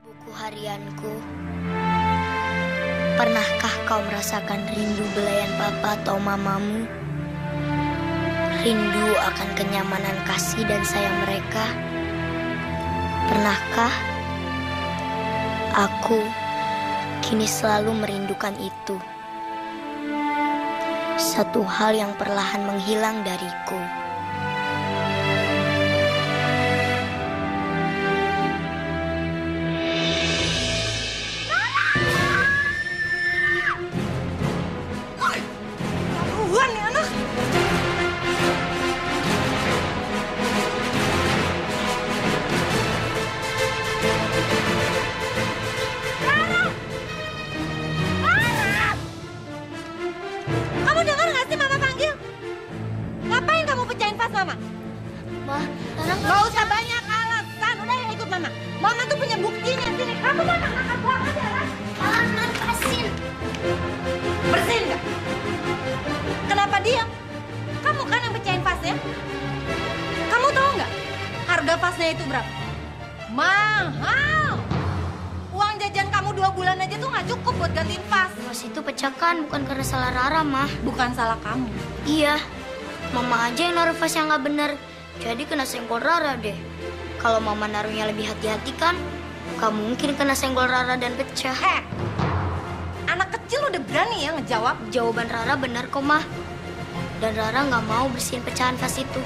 Buku harianku. Pernahkah kau merasakan rindu belayan papa atau mamamu? Rindu akan kenyamanan kasih dan sayang mereka? Pernahkah? Aku kini selalu merindukan itu. Satu hal yang perlahan menghilang dariku. Kamu dengar nggak sih Mama panggil? Ngapain kamu pecahin vas Mama? Ma, Nana Nggak usah banyak alasan, udah ya ikut Mama. Mama tuh punya buktinya sini. Kamu tuh anak banget ya, Ran? Alan pasin. Bersihin nggak? Kenapa diam? Kamu kan yang pecahin vasnya. Kamu tahu nggak harga vasnya itu berapa? Mahal. Uang jajan kamu 2 bulan aja tuh nggak cukup buat gantiin vas. Vas itu pecahkan bukan karena salah Rara, Mah. Bukan salah kamu. Iya, Mama aja yang naruh vas yang nggak bener. Jadi kena senggol Rara deh. Kalau Mama naruhnya lebih hati-hati kan, gak mungkin kena senggol Rara dan pecah. Anak kecil udah berani ya ngejawab. Jawaban Rara benar kok, Mah. Dan Rara nggak mau bersihin pecahan vas itu.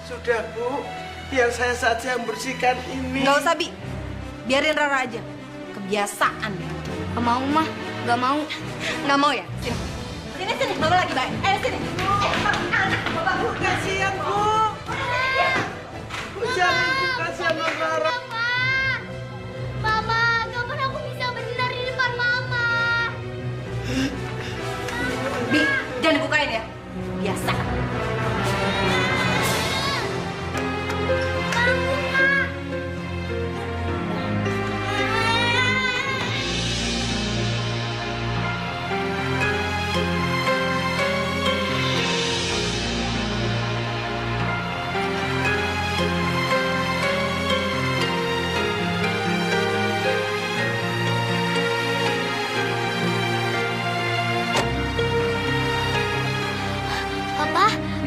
Sudah, Bu. Biar saya saja yang bersihkan ini. Nggak usah, Bi. Biarin Rara aja. Kebiasaan ya. Gak mau, Mah. Gak mau. Nggak mau ya? Sini. Sini, Mama lagi baik. Sini. Bu, kasihan, Bu. Bu, jangan, Bu. Kasihan non Rara. Mama, kapan aku bisa benar di depan Mama? Bi, jangan dibukain ya. Biasa.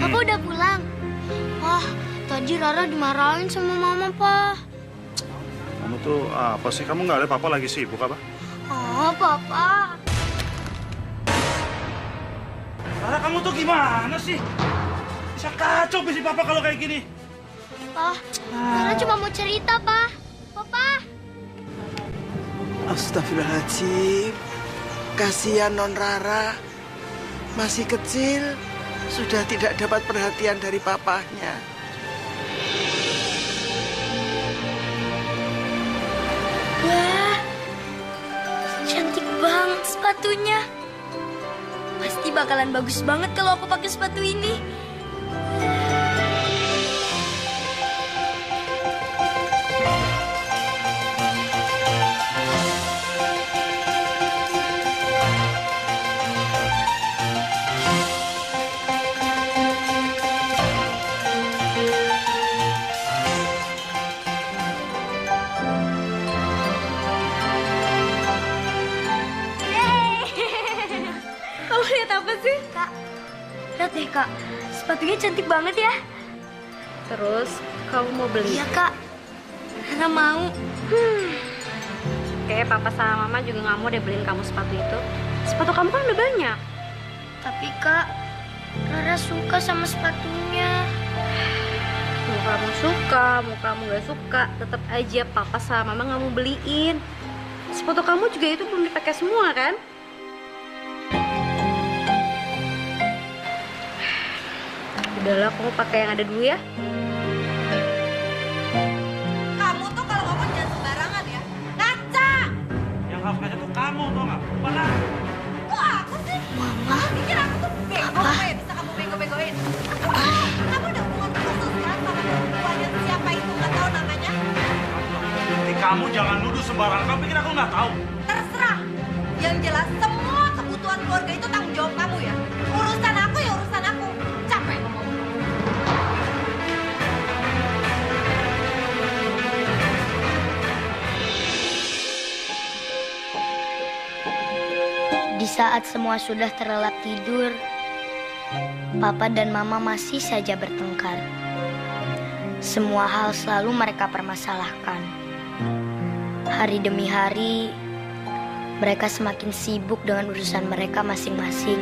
Papa udah pulang. Wah, tadi Rara dimarahin sama Mama, Pa. Kamu tuh apa sih? Kamu nggak ada papa lagi sibuk apa? Oh, Papa. Rara, kamu tuh gimana sih? Bisa kacau sih papa kalau kayak gini. Pa, Rara cuma mau cerita, Pa. Papa. Astagfirullahaladzim. Kasihan non Rara. Masih kecil. Sudah tidak dapat perhatian dari papahnya. Wah, cantik banget sepatunya. Pasti bakalan bagus banget kalau aku pakai sepatu ini. Kamu lihat apa sih? Kak, lihat deh, Kak. Sepatunya cantik banget ya. Terus, kamu mau beli? Iya, Kak. Rara mau. Kayak papa sama mama juga nggak mau deh beliin kamu sepatu itu. Sepatu kamu kan udah banyak. Tapi, Kak, Rara suka sama sepatunya. Mau kamu suka, mau kamu gak suka, tetap aja papa sama mama nggak mau beliin. Sepatu kamu juga itu belum dipakai semua kan? Udahlah, kamu pakai yang ada dulu ya. Kamu tuh kalau ngomong jangan sembarangan ya. Ngaca! Yang harus ngajak tuh kamu, tau nggak? Mana? Kok aku sih? Mama. Kamu pikir aku tuh bego ya? Bisa kamu bego-begoin? Kamu udah hubungan khusus kan sama perempuannya siapa itu nggak tahu namanya? Jadi kamu jangan nuduh sembarangan. Kamu pikir aku nggak tahu? Terserah. Yang jelas semua kebutuhan keluarga itu tanggung jawab kamu ya. Urusan aku ya urusan aku. Capek ngomong. Saat semua sudah terlelap tidur, Papa dan Mama masih saja bertengkar. Semua hal selalu mereka permasalahkan. Hari demi hari, mereka semakin sibuk dengan urusan mereka masing-masing.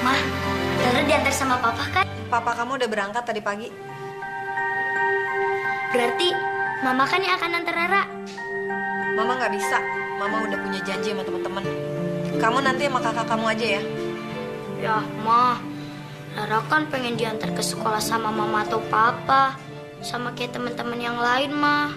Mah, Rara diantar sama Papa kan? Papa kamu udah berangkat tadi pagi. Berarti Mama kan yang akan antar Rara. Mama nggak bisa. Mama udah punya janji sama teman-teman. Kamu nanti sama kakak kamu aja ya. Ya, Ma. Rara kan pengen diantar ke sekolah sama Mama atau Papa. Sama kayak teman-teman yang lain, Ma.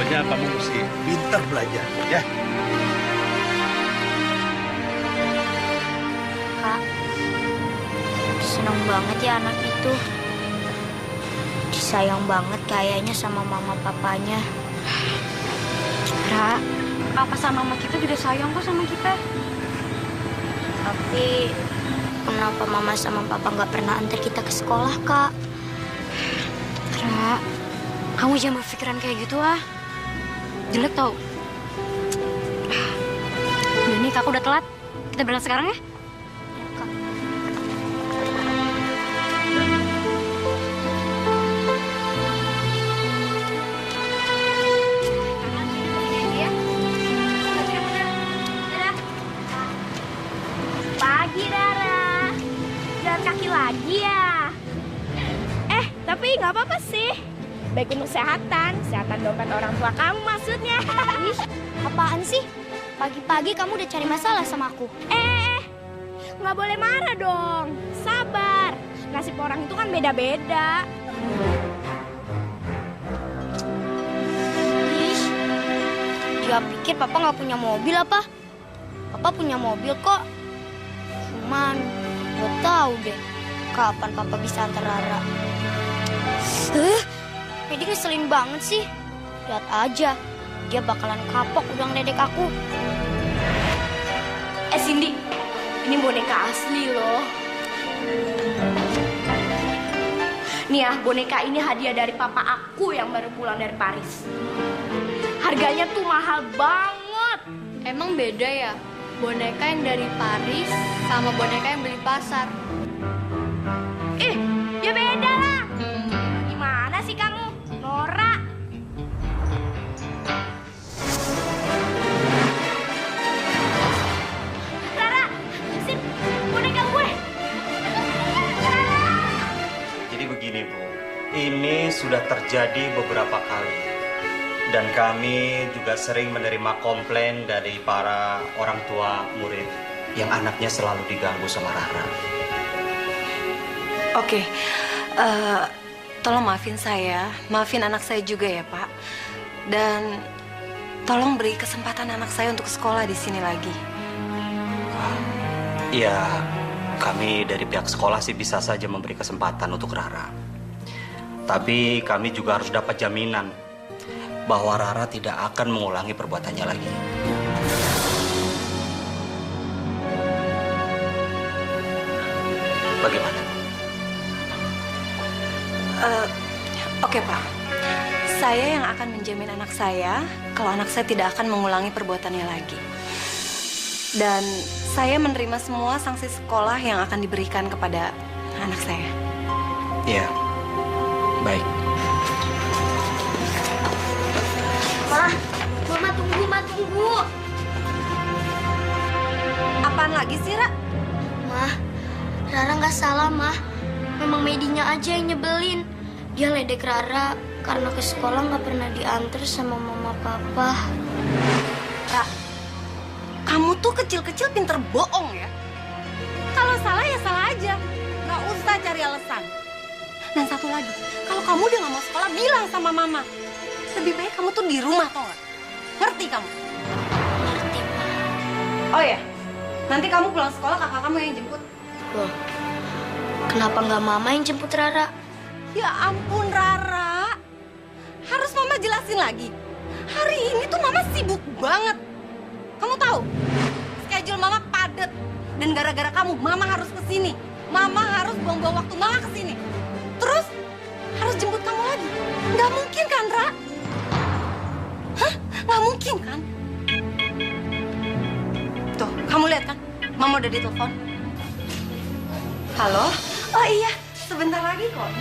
Pokoknya kamu mesti pintar belajar, ya. Kak, seneng banget ya anak itu. Disayang banget kayaknya sama mama papanya. Ra, papa sama mama kita juga sayang kok sama kita. Tapi kenapa mama sama papa nggak pernah antar kita ke sekolah, Kak? Ra, kamu jangan berpikiran kayak gitu ah. Jelek tau. Udah nih, kakak udah telat. Kita berangkat sekarang ya? Ya, Kak. Pagi, Rara. Jalan kaki lagi ya? Tapi nggak apa-apa sih. Baik untuk kesehatan dompet orang tua kamu maksudnya. Ih, apaan sih? Pagi-pagi kamu udah cari masalah sama aku. Nggak boleh marah dong. Sabar. Nasib orang itu kan beda-beda. Ih, dia pikir papa nggak punya mobil apa? Papa punya mobil kok. Cuman, gak tahu deh kapan papa bisa antar Rara. Ini ngeselin banget sih. Lihat aja, dia bakalan kapok udang dedek aku. Cindy, ini boneka asli loh. Nih ya, boneka ini hadiah dari papa aku yang baru pulang dari Paris. Harganya tuh mahal banget. Emang beda ya? Boneka yang dari Paris sama boneka yang beli pasar. Ya beda lah. Gimana sih kamu, Nora? Rara, sini boneka gue. Jadi begini Bu, ini sudah terjadi beberapa kali. Dan kami juga sering menerima komplain dari para orang tua murid yang anaknya selalu diganggu sama Rara. Oke, tolong maafin saya, maafin anak saya juga ya Pak. Dan tolong beri kesempatan anak saya untuk sekolah di sini lagi. Ya, kami dari pihak sekolah sih bisa saja memberi kesempatan untuk Rara. Tapi kami juga harus dapat jaminan bahwa Rara tidak akan mengulangi perbuatannya lagi. Bagaimana? Oke Pak, saya yang akan menjamin anak saya kalau anak saya tidak akan mengulangi perbuatannya lagi. Dan saya menerima semua sanksi sekolah yang akan diberikan kepada anak saya. Iya, baik. Ma, tunggu. Apaan lagi sih, Ra? Mah, Rara nggak salah, Mah. Memang Medinya aja yang nyebelin. Dia ledek Rara karena ke sekolah nggak pernah diantar sama mama papa. Ra, kamu tuh kecil-kecil pinter bohong ya. Kalau salah ya salah aja. Nggak usah cari alasan. Dan satu lagi, kalau kamu udah nggak mau sekolah, bilang sama mama. Lebih baik kamu tuh di rumah, tau nggak? Ngerti kamu? Ngerti, Ma. Oh ya, nanti kamu pulang sekolah kakak kamu yang jemput. Loh, kenapa nggak mama yang jemput Rara? Ya ampun Rara, harus mama jelasin lagi. Hari ini tuh mama sibuk banget. Kamu tahu, schedule mama padat. Dan gara-gara kamu, mama harus kesini. Mama harus buang-buang waktu mama kesini. Terus, harus jemput kamu lagi. Nggak mungkin kan, Ra? Hah? Nggak mungkin kan? Tuh, kamu lihat kan? Mama udah ditelepon. Halo? Oh iya, sebentar lagi kok.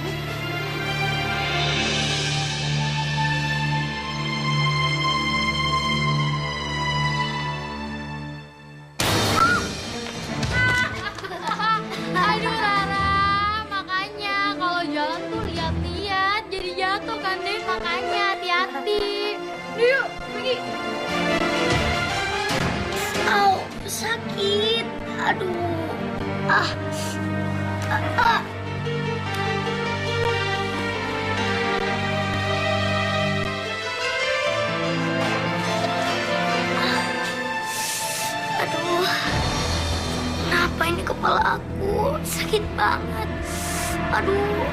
Aduh Rara, makanya kalau jalan tuh lihat-lihat, jadi jatuh kan deh, makanya hati-hati. Yuk, pergi. Au, sakit. Aduh. Ah. Aduh. Kenapa ini kepala aku sakit banget? Aduh.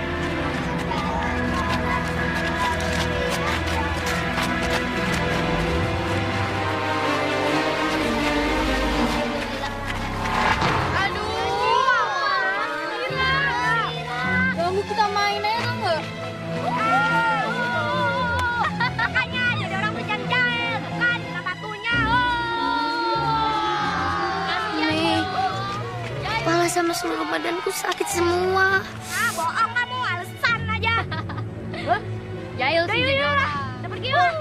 Ganggu kita main aja tau nggak? Makanya jadi orang berjalan-jalan, kan? Kena batunya. Nih, kepala sama seluruh badanku sakit semua. Nah, bohong kamu, alasan aja. Jail sih jadi orang. Kita pergi yuk.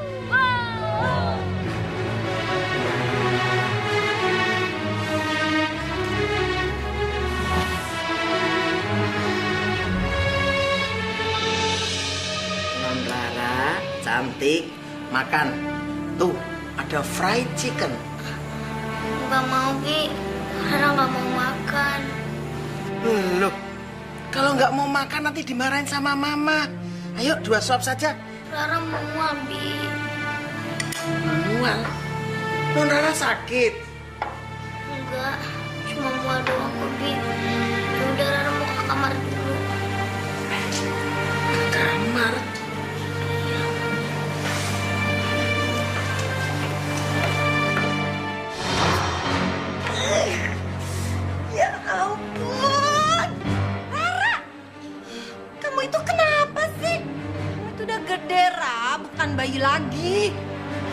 Non Rara, cantik, makan. Tuh, ada fried chicken. Nggak mau, Ki. Rara nggak mau makan. Loh, kalau nggak mau makan nanti dimarahin sama mama. Ayo, 2 suap saja. Rara mau, Bi. Mual. Non Rara sakit. Enggak, cuma mual doang kok, Bi. Udah Rara mau ke kamar dulu. Ke kamar. Ya ampun. Rara, kamu itu kenapa sih? Kamu itu udah gede, Ra, bukan bayi lagi.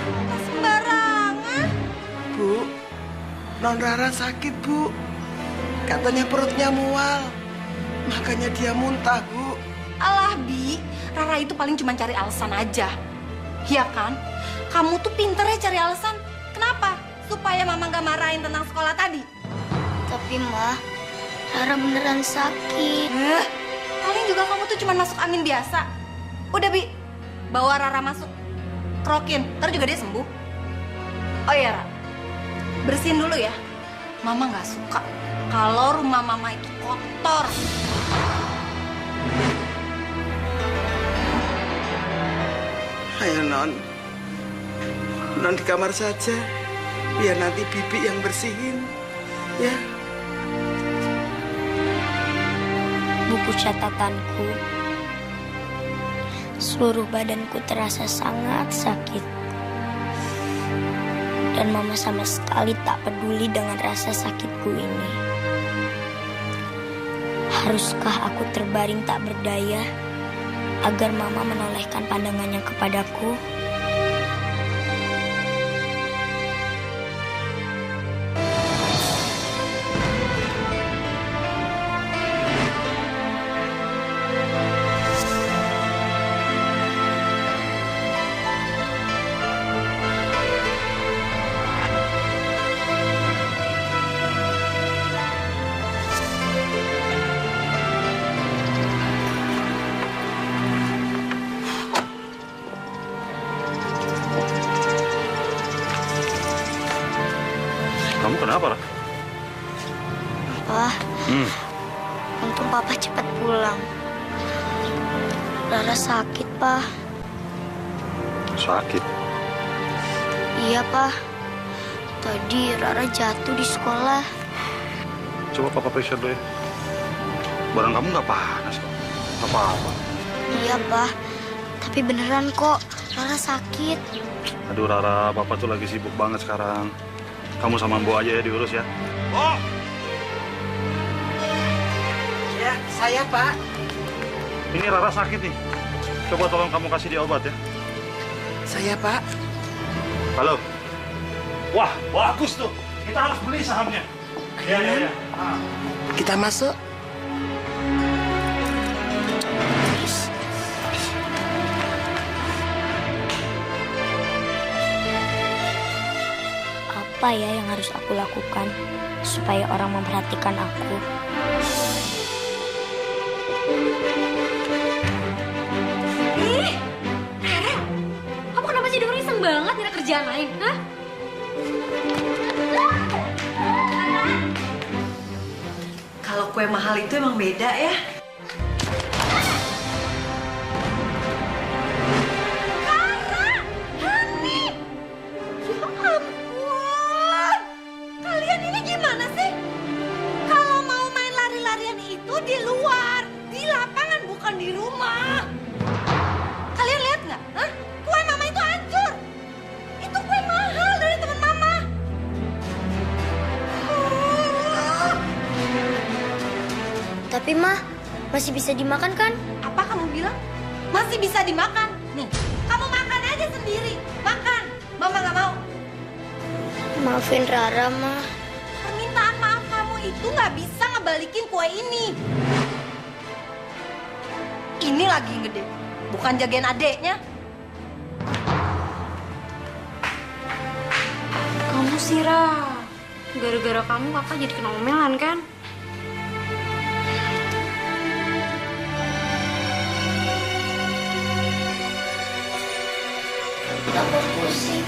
Nggak sembarangan. Bu, Non Rara sakit, Bu. Katanya perutnya mual. Makanya dia muntah, Bu. Alah, Bi, Rara itu paling cuma cari alasan aja. Iya kan? Kamu tuh pinter ya cari alasan. Kenapa? Supaya mama nggak marahin tentang sekolah tadi. Tapi, Ma, Rara beneran sakit. Paling juga kamu tuh cuma masuk angin biasa. Udah, Bi, bawa Rara masuk. Krokin, ntar juga dia sembuh. Oh iya, Ra, bersihin dulu ya. Mama nggak suka kalau rumah mama itu kotor. Ayo, Non. Non di kamar saja. Biar nanti Bibi yang bersihin. Ya. Buku catatanku. Seluruh badanku terasa sangat sakit. Dan Mama sama sekali tak peduli dengan rasa sakitku ini. Haruskah aku terbaring tak berdaya agar Mama menolehkan pandangannya kepadaku? Kamu kenapa, Ra? Wah, untung Papa cepat pulang. Rara sakit, Pak. Sakit. Iya, Pak. Tadi Rara jatuh di sekolah. Coba papa periksa dulu ya. Barang kamu nggak panas kok. Nggak apa-apa. Iya, Pak. Tapi beneran kok, Rara sakit. Aduh Rara, papa tuh lagi sibuk banget sekarang. Kamu sama Mbok aja ya diurus ya. Mbok! Ya, saya Pak. Ini Rara sakit nih. Coba tolong kamu kasih dia obat ya. Saya Pak. Halo. Wah, bagus tuh. Kita harus beli sahamnya. Iya. Ah. Kita masuk. Apa ya yang harus aku lakukan supaya orang memperhatikan aku? Ih, Rara, kamu kenapa sih dengerin iseng banget ngira kerjaan lain, hah? Kalau kue mahal itu emang beda ya. Rara, Hanif, ya ampun, kalian ini gimana sih? Kalau mau main lari-larian itu di luar, di lapangan bukan di rumah. Kalian lihat nggak? Hah? Kue mama itu hancur. Itu kue mahal dari teman mama. Tapi Mah, masih bisa dimakan kan? Apa kamu bilang? Masih bisa dimakan? Nih, kamu makan aja sendiri. Makan. Mama nggak mau. Maafin Rara, Mah. Permintaan maaf kamu itu nggak bisa ngebalikin kue ini. Ini lagi yang gede, bukan jagain adeknya. Kamu sih, Ra. Gara-gara kamu kakak jadi kena omelan kan? Aku pusing.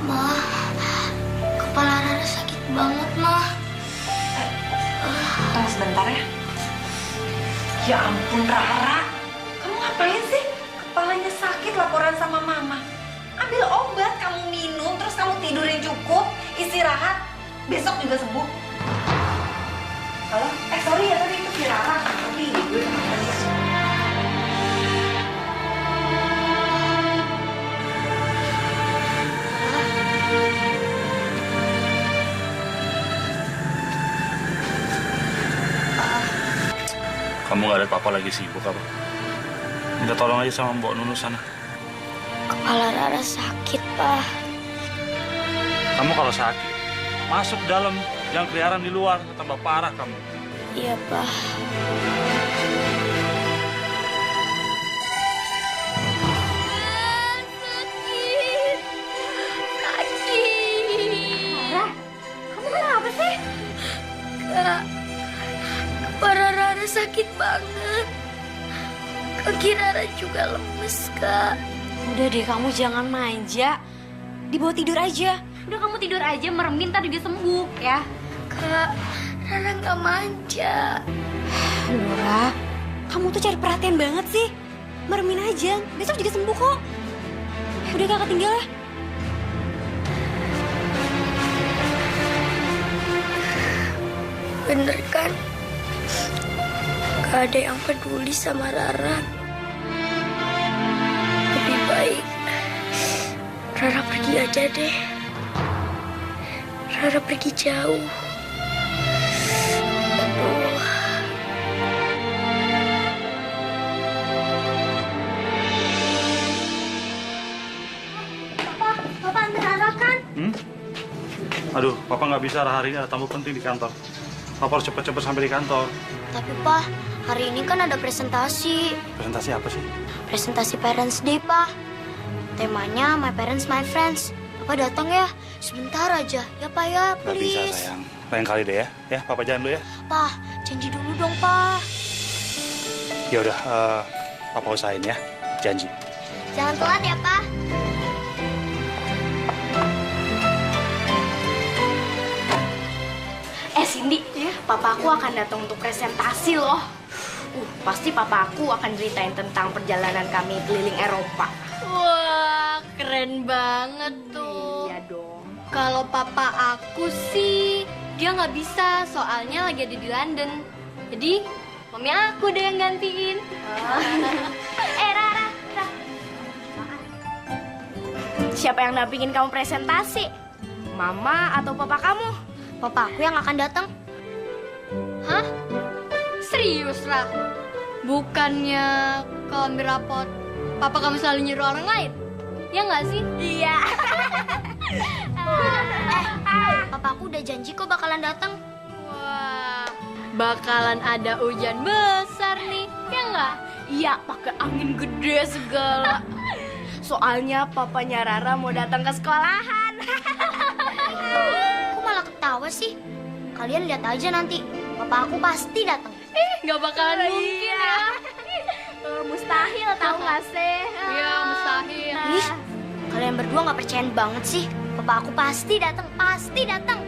Mah, kepala Rara sakit banget, Mah. Tunggu sebentar ya. Ya ampun Rara, kamu ngapain sih? Kepalanya sakit laporan sama mama. Ambil obat kamu minum, terus kamu tidurin cukup, istirahat. Besok juga sembuh. Halo? Sorry ya tadi itu si Rara. Tapi gue Kamu nggak lihat papa lagi sibuk apa? Minta tolong aja sama Mbok Nunu sana. Kepala Rara sakit, Pak. Kamu kalau sakit, masuk dalam, jangan keliaran di luar, tambah parah kamu. Iya, Pak. Rara, kamu kenapa sih? Kak, kepala Rara sakit banget. Kaki Rara juga lemes, Kak. Udah deh, kamu jangan manja. Dibawa tidur aja. Udah kamu tidur aja, meremin, ntar juga sembuh, ya. Kak, Rara nggak manja. Laura, kamu tuh cari perhatian banget sih. Meremin aja, besok juga sembuh kok. Udah kakak tinggal ya. Bener kan? Gak ada yang peduli sama Rara. Lebih baik Rara pergi aja deh. Rara pergi jauh. Aduh. Papa antar Rara kan? Aduh, papa nggak bisa hari ini ada tamu penting di kantor. Papa harus cepet-cepet sampai di kantor. Tapi Pak, hari ini kan ada presentasi. Presentasi apa sih? Presentasi Parents Day, Pak. Temanya My Parents, My Friends. Papa datang ya, sebentar aja. Ya, Pak ya, Nggak bisa please. sayang. Lain kali deh ya. Ya, papa jalan dulu ya. Pak, janji dulu dong, Pak. Ya udah, papa usahain ya. Janji. Jangan telat ya, Pak. Cindy, papaku akan datang untuk presentasi loh. Pasti papa aku akan ceritain tentang perjalanan kami keliling Eropa. Wah, keren banget tuh. Iya dong. Kalau papa aku sih, dia nggak bisa soalnya lagi ada di London. Jadi, mami aku deh yang gantiin. Rara. Siapa yang dampingin kamu presentasi? Mama atau papa kamu? Papa aku yang akan datang. Hah? Serius lah? Bukannya kalau ambil rapot, papa kamu selalu nyuruh orang lain? Ya nggak sih? Iya. Papa aku udah janji kok bakalan datang. Wah, bakalan ada hujan besar nih, ya nggak? Iya, pakai angin gede segala. Soalnya papanya Rara mau datang ke sekolahan. Kok malah ketawa sih? Kalian lihat aja nanti. Papa aku pasti datang. Nggak bakalan mungkin ya. Mustahil tahu nggak sih? Iya, mustahil. Ih, kalian berdua nggak percaya banget sih. Papa aku pasti datang, pasti datang.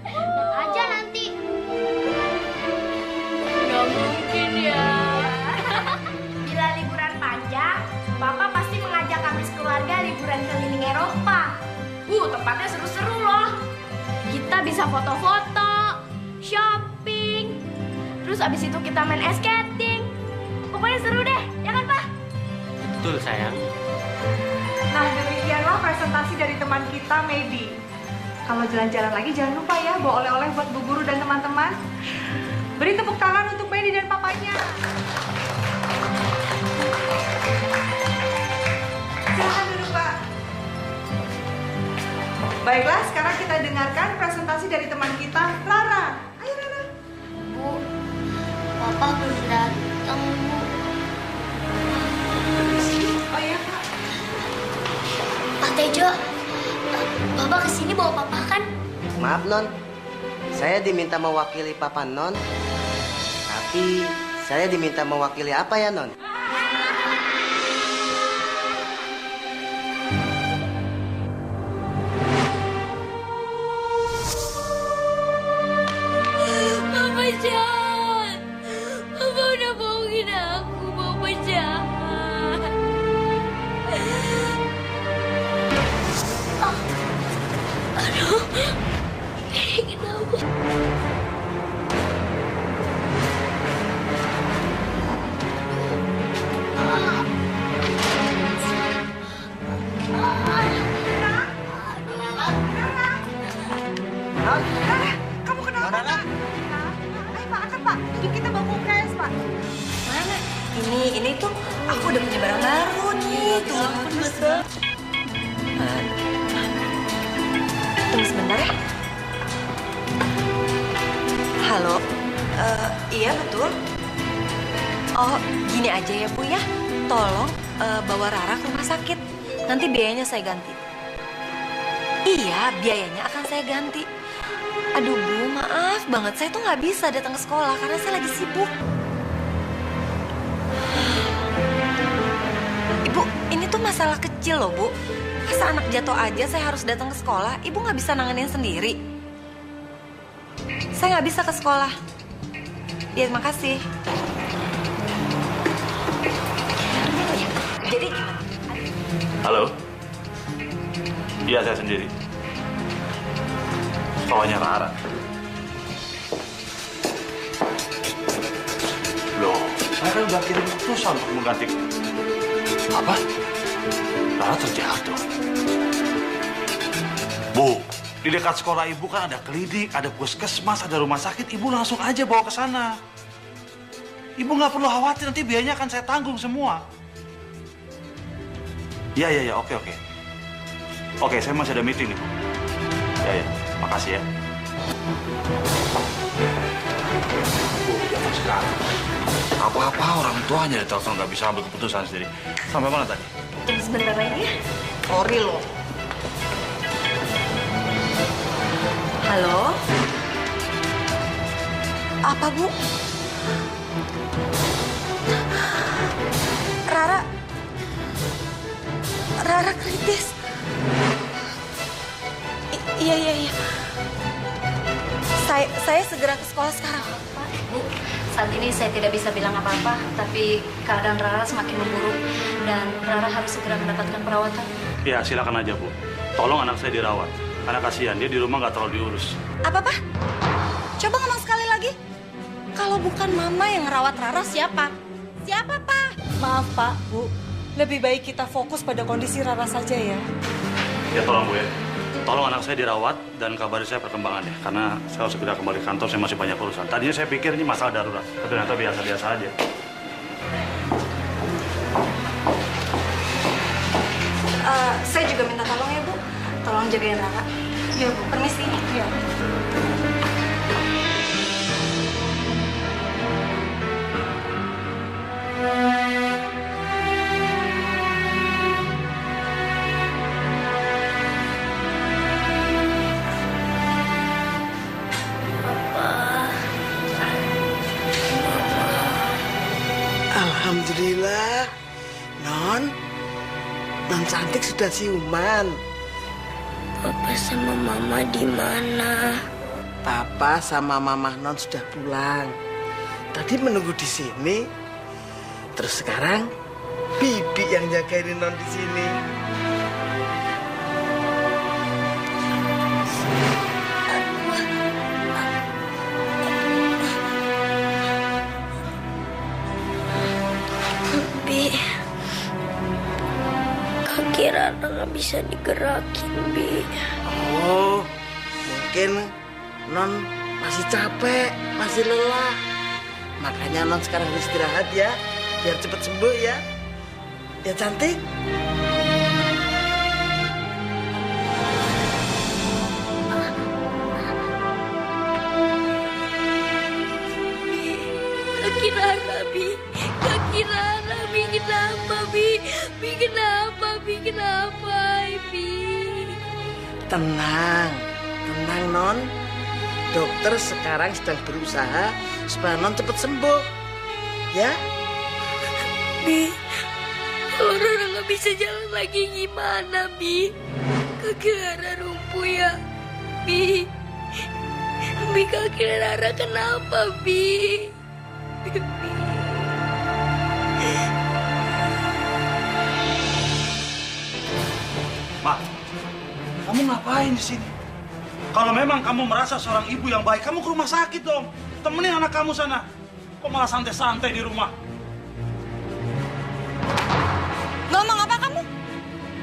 Lihat aja nanti. Nggak mungkin ya. Bila liburan panjang, papa pasti mengajak kami sekeluarga liburan keliling Eropa. Tempatnya seru-seru loh. Kita bisa foto-foto, shopping, terus abis itu kita main ice skating. Pokoknya seru deh, ya kan Pak? Betul sayang. Nah, demikianlah presentasi dari teman kita, Medi. Kalau jalan-jalan lagi jangan lupa ya bawa oleh-oleh buat Bu Guru dan teman-teman. Beri tepuk tangan untuk Medi dan papanya. Silakan duduk, Pak. Baiklah, sekarang kita dengarkan presentasi dari teman kita, Lara. Ayo, Lara. Bu, Papa belum datang, Bu. Oh iya, Pak. Pak Tejo, Bapak kesini bawa Papa kan? Maaf, Non. Saya diminta mewakili Papa Non. Tapi saya diminta mewakili apa ya, Non? Papa jahat. Papa udah bohongin aku. Papa jahat. Aduh, ini kenapa? Non? Lara, kamu kenapa, Lara? Pak? Ayo, Pak, angkat, Pak. Jadi kita bawa ke UKS, Pak. Mana? Ini tuh aku udah punya barang baru nih. Tunggu sebentar ya. Halo, iya betul. Oh, gini aja ya Bu ya. Tolong bawa Rara ke rumah sakit. Nanti biayanya saya ganti. Iya, biayanya akan saya ganti. Aduh Bu, maaf banget. Saya tuh nggak bisa datang ke sekolah karena saya lagi sibuk. Ibu, ini tuh masalah kecil loh Bu. Masa anak jatuh aja saya harus datang ke sekolah? Ibu nggak bisa nanganin sendiri. Saya nggak bisa ke sekolah. Ya, terima kasih. Jadi gimana? Halo? Iya, saya sendiri. Soalnya Rara. Loh, saya kan udah kirim keputusan untuk mengganti. Apa? Rara terjatuh. Bu, di dekat sekolah ibu kan ada klinik, ada puskesmas, ada rumah sakit. Ibu langsung aja bawa ke sana. Ibu nggak perlu khawatir, nanti biayanya akan saya tanggung semua. Iya, oke. Oke, saya masih ada meeting nih, Bu. Ya, makasih ya. Bu, jangan sekarang. Apa-apa orang tuanya ditelepon nggak bisa ambil keputusan sendiri. Sampai mana tadi? Tunggu sebentar lagi ya. Sorry loh. Halo? Apa Bu? Rara kritis. Iya. Saya segera ke sekolah sekarang. Bu, saat ini saya tidak bisa bilang apa-apa, tapi keadaan Rara semakin memburuk dan Rara harus segera mendapatkan perawatan. Ya, silakan aja, Bu. Tolong anak saya dirawat. Karena kasihan, dia di rumah nggak terlalu diurus. Apa, Pak? Coba ngomong sekali lagi. Kalau bukan Mama yang ngerawat Rara, siapa? Siapa, Pak? Maaf Pak, Bu. Lebih baik kita fokus pada kondisi Rara saja ya. Ya, tolong, Bu ya. Tolong anak saya dirawat dan kabari saya perkembangannya. Karena saya harus segera kembali kantor, saya masih banyak urusan. Tadinya saya pikir ini masalah darurat, tapi ternyata biasa-biasa aja. Saya juga minta tolong ya, Bu. Tolong jagain Rara. Iya, Bu. Permisi. Iya. Alhamdulillah, Non cantik sudah siuman. Papa sama Mama di mana? Papa sama Mama Non sudah pulang. Tadi menunggu di sini. Terus sekarang Bibi yang jagain Non di sini. Kaki Rara nggak bisa digerakin, Bi. Oh, mungkin Non masih capek, masih lelah. Makanya Non sekarang harus istirahat ya, biar cepat sembuh ya. Ya cantik. Kaki Rara, Bi. Kaki Rara, Bi. Kenapa, Bi? Bi, kenapa, Bi? Kenapa, Bi? Tenang Non. Dokter sekarang sedang berusaha supaya Non cepat sembuh. Ya? Bi, kalau Rara nggak bisa jalan lagi gimana, Bi? Kaki Rara lumpuh ya, Bi. Bi, kaki Rara kenapa, Bi? Ma, kamu ngapain di sini? Kalau memang kamu merasa seorang ibu yang baik, kamu ke rumah sakit dong. Temenin anak kamu sana. Kok malah santai-santai di rumah? Ngomong apa kamu?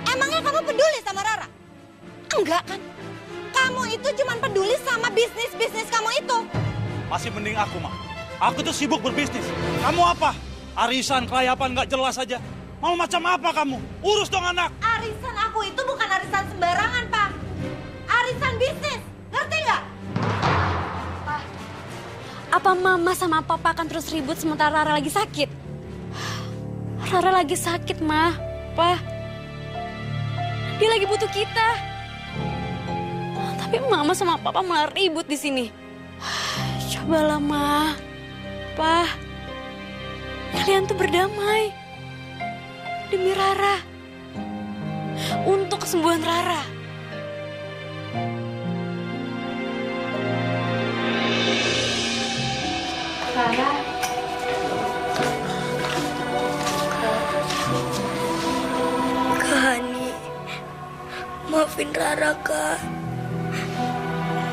Emangnya kamu peduli sama Rara? Enggak kan? Kamu itu cuma peduli sama bisnis kamu itu. Masih mending aku, Ma. Aku tuh sibuk berbisnis. Kamu apa? Arisan, kelayapan, nggak jelas aja. Mau macam apa kamu? Urus dong anak. Arisan aku itu bukan arisan sembarangan, Pak. Arisan bisnis. Ngerti nggak? Apa Mama sama Papa akan terus ribut sementara Rara lagi sakit? Rara lagi sakit, Ma. Pa. Dia lagi butuh kita. Tapi Mama sama Papa malah ribut di sini. Cobalah, Ma. Pa. Kalian tuh berdamai. Demi Rara. Untuk kesembuhan Rara. Rara, Kak Hani, maafin Rara, Kak.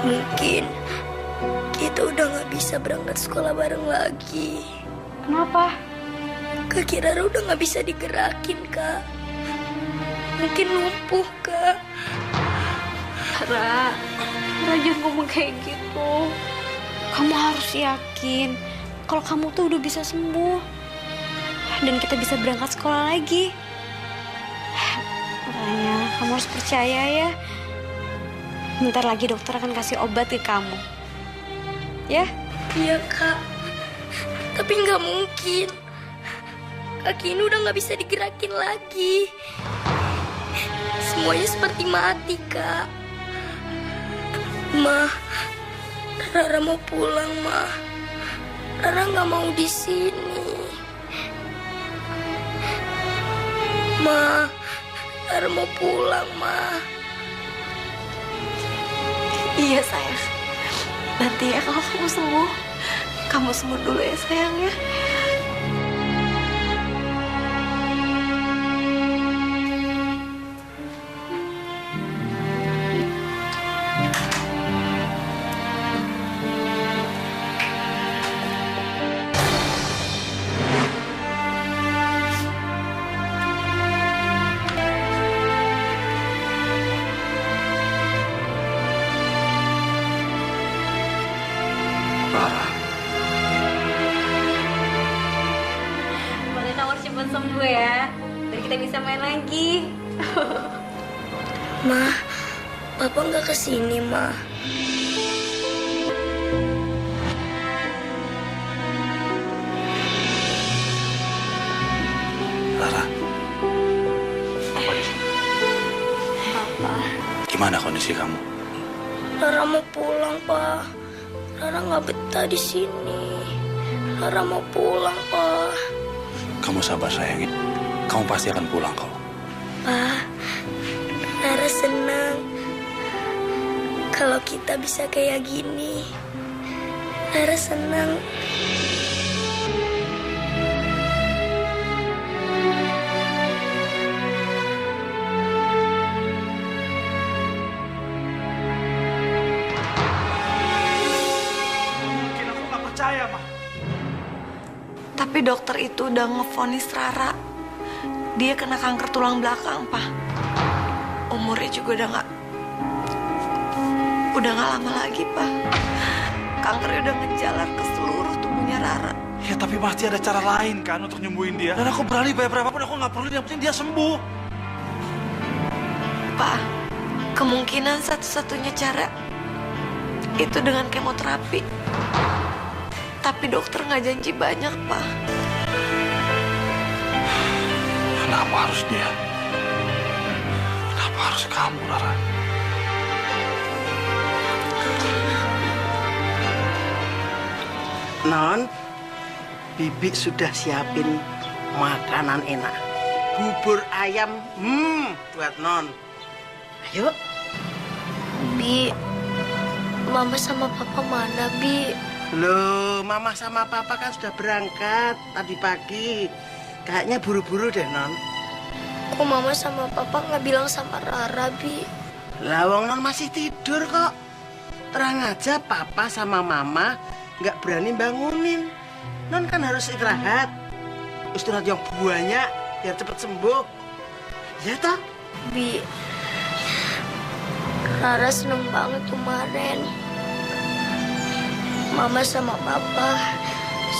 Mungkin kita udah gak bisa berangkat sekolah bareng lagi. Kenapa? Kaki Rara udah gak bisa digerakin, Kak. Mungkin lumpuh, Kak. Rara jangan ngomong kayak gitu. Kamu harus yakin kalau kamu tuh udah bisa sembuh. Dan kita bisa berangkat sekolah lagi. Makanya kamu harus percaya ya. Bentar lagi dokter akan kasih obat ke kamu. Ya? Iya, Kak. Tapi nggak mungkin. Kaki ini udah nggak bisa digerakin lagi. Semuanya seperti mati, Kak. Ma, Rara mau pulang, Ma. Rara nggak mau di sini. Ma, Rara mau pulang, Ma. Iya, sayang. Nanti ya kalau kamu sembuh dulu ya sayang ya. Lara, Boleh nomor cepat sembuh ya. Biar kita bisa main lagi. Ma, Papa nggak kesini, Ma. Lara. Apa di sini? Papa, Gimana kondisi kamu? Rara mau pulang, Pa. Rara nggak betah di sini. Rara mau pulang, Pa. Kamu sabar sayang. Kamu pasti akan pulang kok. Pa, Rara senang kalau kita bisa kayak gini. Rara senang. Mungkin aku nggak percaya, Ma. Tapi dokter itu udah ngevonis Rara. Dia kena kanker tulang belakang, Pak. Umurnya juga udah nggak lama lagi, Pak. Kankernya udah ngejalar ke seluruh tubuhnya Rara. Ya tapi pasti ada cara lain kan untuk nyembuhin dia. Dan aku berani bayar berapapun, aku nggak perlu. Yang penting dia sembuh. Pak, kemungkinan satu-satunya cara itu dengan kemoterapi. Tapi dokter nggak janji banyak, Pak. Kenapa harus dia? Kenapa harus kamu, Lara? Non, Bibi sudah siapin makanan enak. Bubur ayam, buat Non. Ayo. Bi, Mama sama Papa mana, Bi? Loh, Mama sama Papa kan sudah berangkat tadi pagi. Kayaknya buru-buru deh, Non. Kok Mama sama Papa nggak bilang sama Rara, Bi? Lawang Non masih tidur kok. Terang aja Papa sama Mama nggak berani bangunin. Non kan harus istirahat. Istirahat yang banyak biar cepat sembuh. Ya toh? Bi, Rara seneng banget kemarin. Mama sama Papa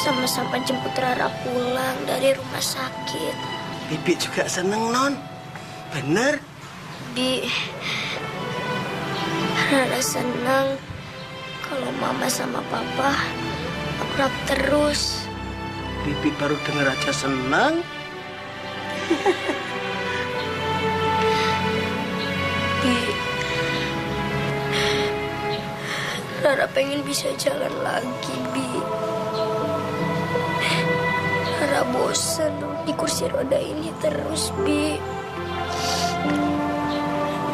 sama-sama jemput Rara pulang dari rumah sakit. Bibi juga seneng, Non. Bener? Bi, Rara seneng kalau Mama sama Papa akrab terus. Bibi baru denger aja seneng. Bi, Rara pengen bisa jalan lagi, Bi. Rara bosan di kursi roda ini terus, Bi.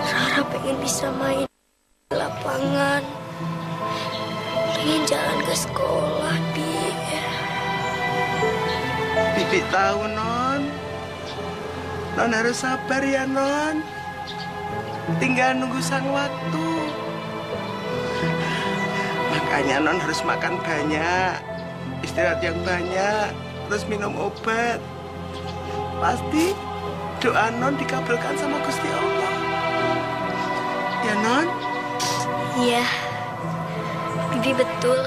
Rara pengen bisa main di lapangan. Pengen jalan ke sekolah, Bi. Bibi tahu, Non. Non harus sabar ya, Non. Tinggal nunggu sang waktu. Makanya Non harus makan banyak, istirahat yang banyak, terus minum obat. Pasti doa Non dikabulkan sama Gusti Allah. Ya, Non? Iya, Bibi betul.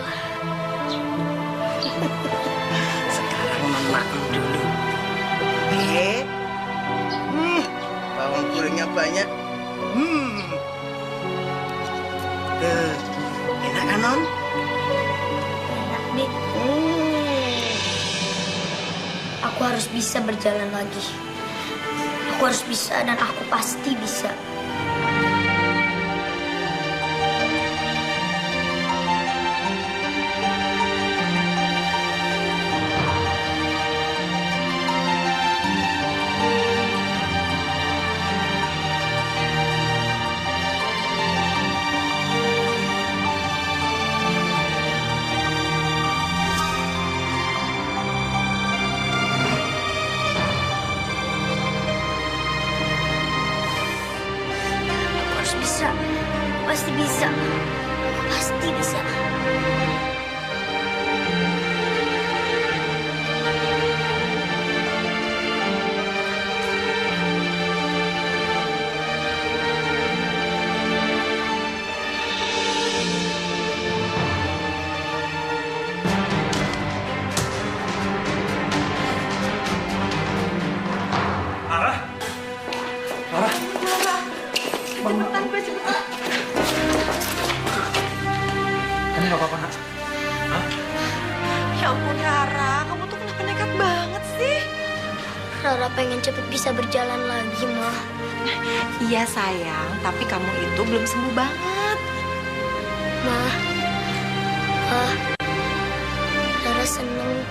Sekarang Non makan dulu. Bawang gorengnya banyak. Enak kan, Non? Enak, Bi. Aku harus bisa berjalan lagi. Aku harus bisa dan aku pasti bisa. pasti bisa. Aku pasti bisa. Cepetan gue, cepetan. Kamu gak apa-apa, Nak? Ya ampun Rara, kamu tuh kenapa nekat banget sih? Rara pengen cepet bisa berjalan lagi, Ma. Iya sayang, tapi kamu itu belum sembuh banget. Ma, Rara seneng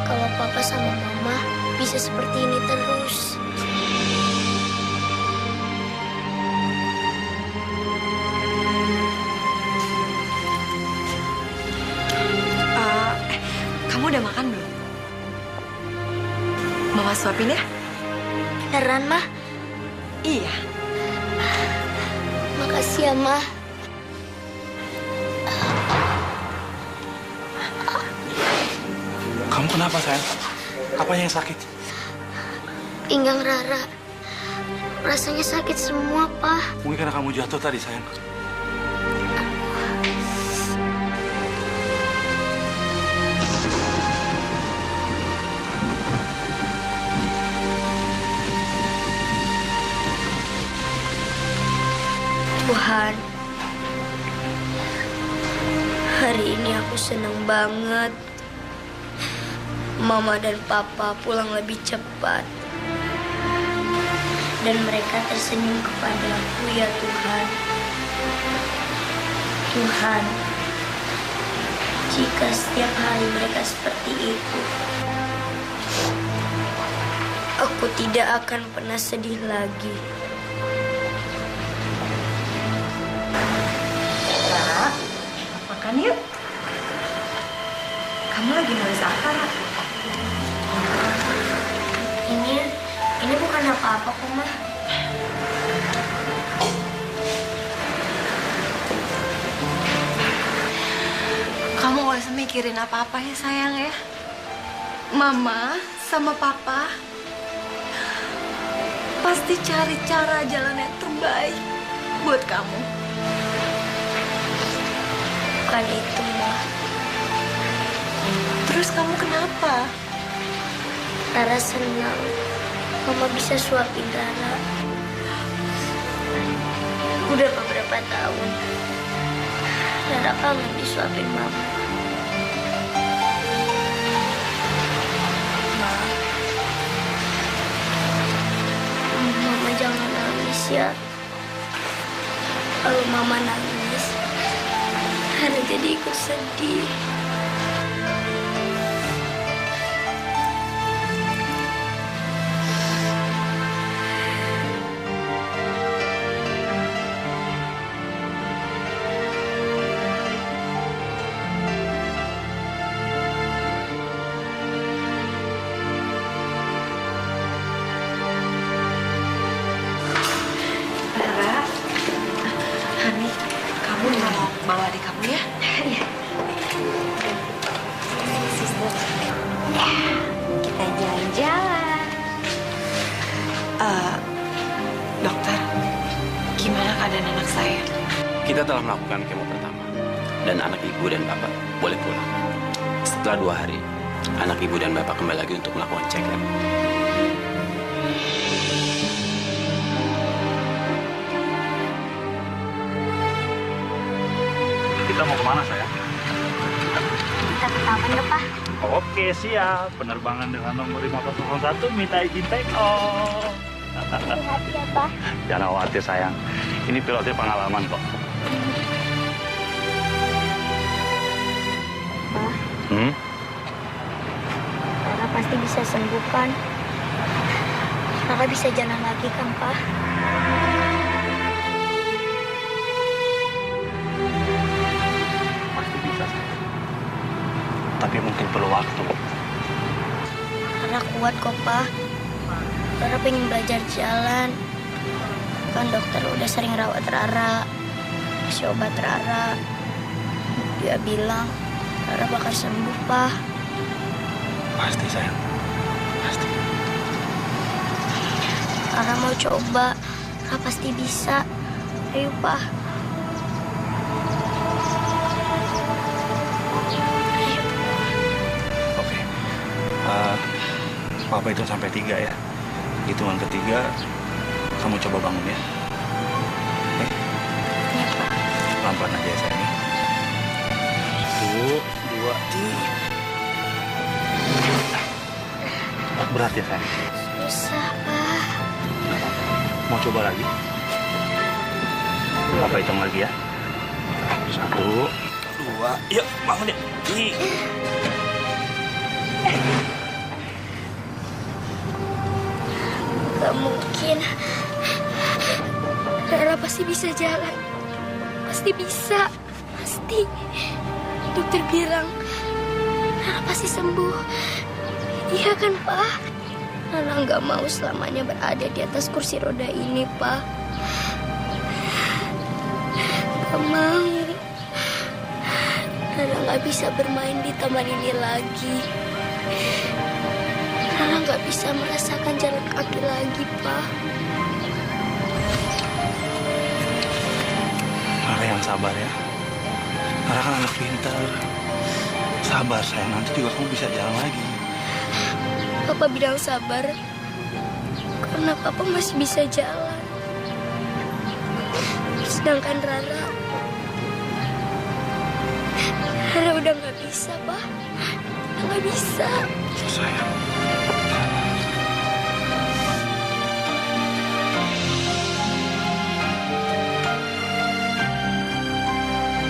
kalau Papa sama Mama bisa seperti ini terus. Kamu udah makan belum? Mama suapin ya? Beneran, Ma? Iya. Makasih ya, Ma. Kamu kenapa, sayang? Apanya yang sakit? Pinggang Rara. Rasanya sakit semua, Pa. Mungkin karena kamu jatuh tadi, sayang. Tuhan, hari ini aku senang banget. Mama dan Papa pulang lebih cepat. Dan mereka tersenyum kepadaku, ya Tuhan. Tuhan, jika setiap hari mereka seperti itu, aku tidak akan pernah sedih lagi. Ra, makan yuk. Kamu lagi nulis apa, Ra? Ini bukan apa-apa kok, Ma. Kamu gak usah mikirin apa-apa ya sayang ya. Mama sama Papa pasti cari cara jalan yang terbaik buat kamu. Bukan itu, Ma. Terus kamu kenapa? Rara senang Mama bisa suapin Rara. Udah beberapa tahun Rara kangen disuapin Mama. Mama jangan nangis ya. Kalau Mama nangis, Rara jadi ikut sedih. Rara, Hani, kamu mau bawa adik kamu ya? Iya. Kita jalan-jalan. Dokter, gimana keadaan anak saya? Kita telah melakukan kemo pertama, dan anak ibu dan bapak boleh pulang. Setelah 2 hari, anak ibu dan bapak kembali lagi untuk melakukan check-up. Kita mau kemana, sayang? Kita ke taman ya, Pak. Oke, siap. Penerbangan dengan nomor 501 minta izin take off. Hati-hati ya, Pak. Jangan khawatir, sayang. Ini pilotnya pengalaman kok. Pak, Hmm? Rara pasti bisa sembuh kan? Rara bisa jalan lagi kan, Pak? Pasti bisa, sayang. Tapi mungkin perlu waktu. Rara kuat kok, Pak. Rara pengen belajar jalan. Kan dokter udah sering rawat Rara. kasih obat Rara. Dia bilang Rara bakal sembuh, Pak. Pasti sayang, pasti. Rara mau coba. Rara pasti bisa. Ayo, Pak. Oke. Papa itu sampai 3 ya. Hitungan ketiga, kamu coba bangun ya. Oke? Iya, Pak. Pelan-pelan aja ya sayang. 1, 2, 3. Berat ya sayang? Susah, Pak. Mau coba lagi? Papa hitung lagi ya. 1, 2, yuk bangun ya. Gak mungkin. Rara pasti bisa jalan. Pasti bisa. Pasti. Dokter bilang Rara pasti sembuh. Iya kan, Pak? Rara gak mau selamanya berada di atas kursi roda ini, Pak. Gak mau. Rara gak bisa bermain di taman ini lagi. Rara gak bisa merasakan jalan kaki lagi, Pak. Rara yang sabar ya. Rara kan anak pintar. Sabar sayang, nanti juga kamu bisa jalan lagi. Papa bilang sabar karena Papa masih bisa jalan. Sedangkan Rara udah gak bisa, Pak. Udah gak bisa. Sayang.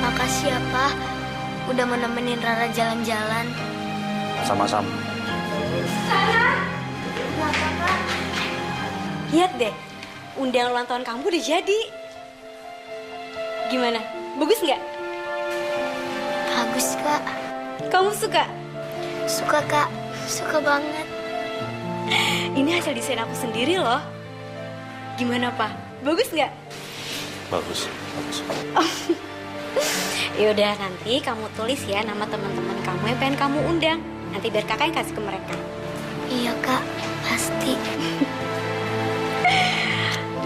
Makasih ya, Pak. Udah menemenin Rara jalan-jalan. Sama-sama. Lihat deh, undangan ulang tahun kamu udah jadi. Gimana? Bagus nggak? Bagus, Kak. Kamu suka? Suka, Kak. Suka banget. Ini hasil desain aku sendiri loh. Gimana, Pak? Bagus nggak? Bagus, bagus. Yaudah, nanti kamu tulis ya nama teman-teman kamu yang pengen kamu undang. Nanti biar kakak yang kasih ke mereka. Iya, Kak. Pasti.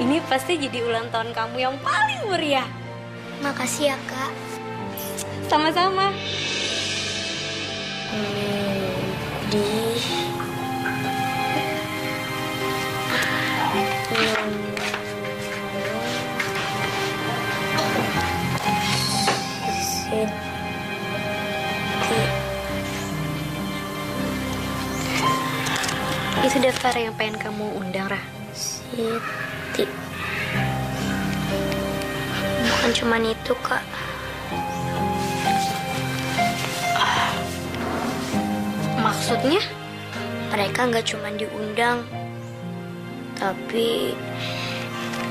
Ini pasti jadi ulang tahun kamu yang paling meriah. Makasih ya, Kak. Sama-sama. Itu daftar yang pengen kamu undang, Rah. Siti. Bukan cuman itu, Kak. Maksudnya? Mereka nggak cuma diundang, tapi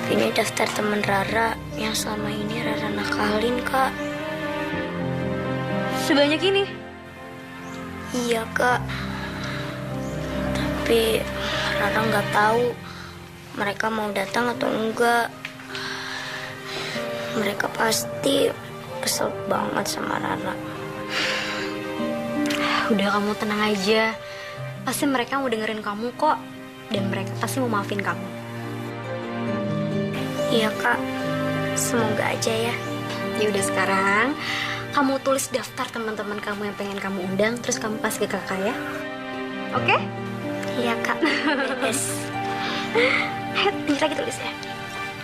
ini daftar teman Rara yang selama ini Rara nakalin, Kak. Sebanyak ini? Iya, Kak. Tapi Rara nggak tahu mereka mau datang atau enggak. Mereka pasti kesel banget sama Rara. Udah, kamu tenang aja. Pasti mereka mau dengerin kamu kok. Dan mereka pasti mau maafin kamu. Iya, Kak. Semoga aja ya. Ya udah, sekarang kamu tulis daftar teman-teman kamu yang pengen kamu undang, terus kamu kasih ke kakak ya. Oke? Iya, Kak. Yes. Tinggal lagi tulis ya.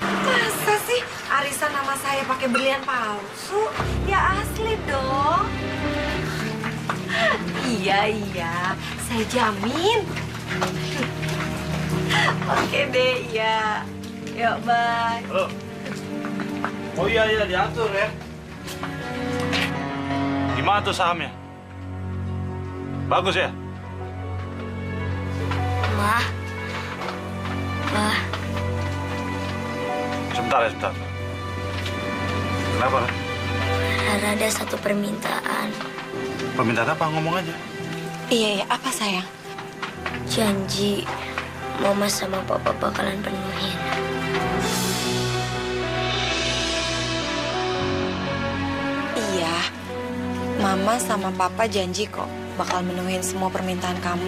Masa sih arisan nama saya pakai berlian palsu? Ya asli dong. Iya, saya jamin. Oke deh, iya. Yuk, bye. Halo. Oh iya, diatur ya. Gimana tuh sahamnya? Bagus ya? Ma. Sebentar. Kenapa? Rara ada satu permintaan. Permintaan apa? Ngomong aja. Iya, apa sayang? Janji Mama sama Papa bakalan penuhin. Mama sama Papa janji kok bakal menuhin semua permintaan kamu.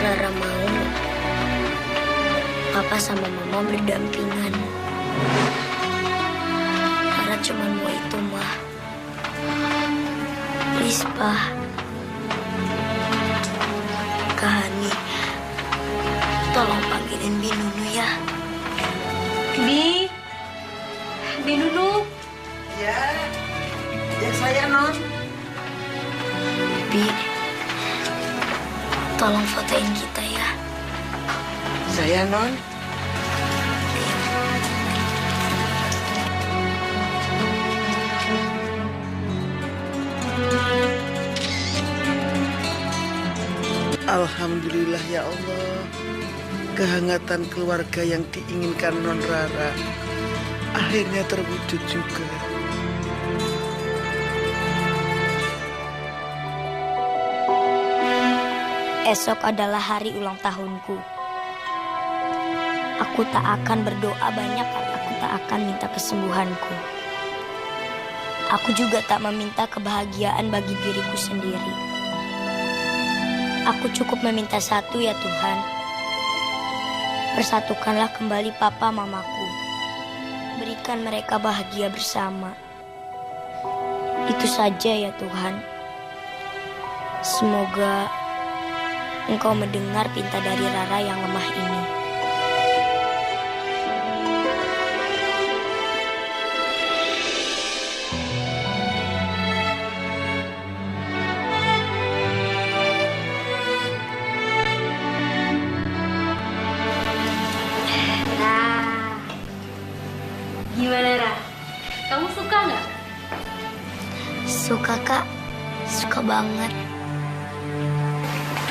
Rara mau Papa sama Mama berdampingan. Rara cuma mau itu, Mah. Please, Pak. Kak Hani, tolong panggilin Bi Nunu ya. Bi Nunu. Ya, ya saya Non. Bi, tolong fotoin kita ya. Saya Non. Alhamdulillah ya Allah. Kehangatan keluarga yang diinginkan Non Rara akhirnya terwujud juga. Esok adalah hari ulang tahunku. Aku tak akan berdoa banyak, aku tak akan minta kesembuhanku. Aku juga tak meminta kebahagiaan bagi diriku sendiri. Aku cukup meminta satu ya Tuhan. Persatukanlah kembali papa mamaku. Berikan mereka bahagia bersama. Itu saja ya Tuhan. Semoga Engkau mendengar pinta dari Rara yang lemah ini. Gimana, Ra? Kamu suka nggak? Suka, Kak. Suka banget.